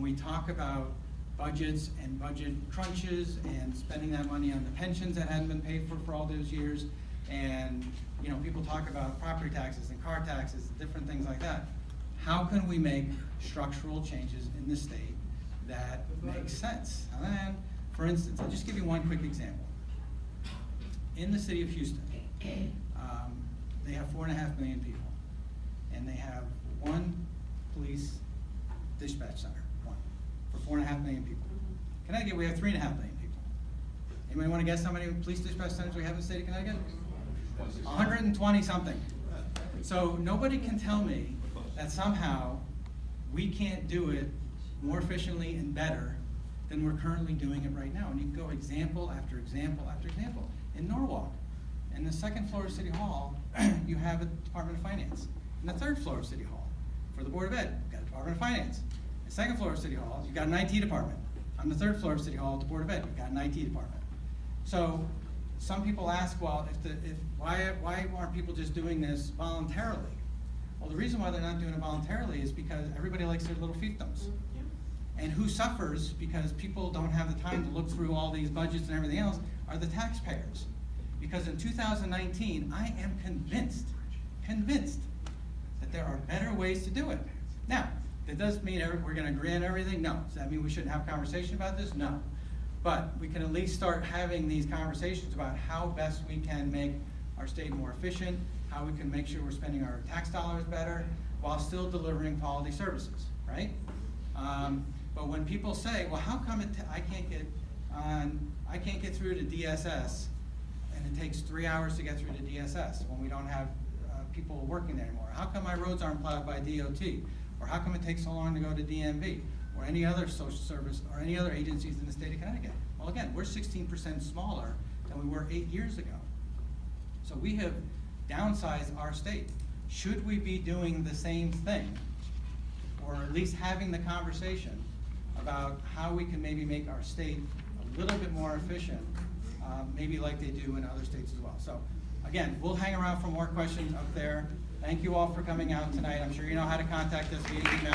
we talk about budgets and budget crunches and spending that money on the pensions that hadn't been paid for all those years, and people talk about property taxes and car taxes, different things like that. How can we make structural changes in the state that make sense? And for instance, I'll just give you one quick example. In the city of Houston, they have 4.5 million people, and they have one police dispatch center, one, for 4.5 million people. Connecticut, we have 3.5 million people. Anybody want to guess how many police dispatch centers we have in the state of Connecticut? 120 something. So nobody can tell me that somehow we can't do it more efficiently and better than we're currently doing it right now. And you can go example after example after example. In Norwalk, in the second floor of City Hall, you have a Department of Finance. In the third floor of City Hall, for the Board of Ed, you've got a Department of Finance. The second floor of City Hall, you've got an IT department. On the third floor of City Hall, at the Board of Ed, you've got an IT department. So some people ask, well, why aren't people just doing this voluntarily? Well, the reason why they're not doing it voluntarily is because everybody likes their little fiefdoms. And who suffers because people don't have the time to look through all these budgets and everything else are the taxpayers. Because in 2019, I am convinced that there are better ways to do it. Now, that doesn't mean we're going to agree on everything? No. Does that mean we shouldn't have a conversation about this? No. But we can at least start having these conversations about how best we can make our state more efficient, how we can make sure we're spending our tax dollars better while still delivering quality services, right? But when people say, well, how come I can't get through to DSS, and it takes 3 hours to get through to DSS when we don't have people working there anymore? How come my roads aren't plowed by DOT? Or how come it takes so long to go to DMV or any other social service or any other agencies in the state of Connecticut? Well, again, we're 16% smaller than we were 8 years ago. So we have downsized our state. Should we be doing the same thing, or at least having the conversation about how we can maybe make our state a little bit more efficient, maybe like they do in other states as well? So again, we'll hang around for more questions up there. Thank you all for coming out tonight. I'm sure you know how to contact us via email.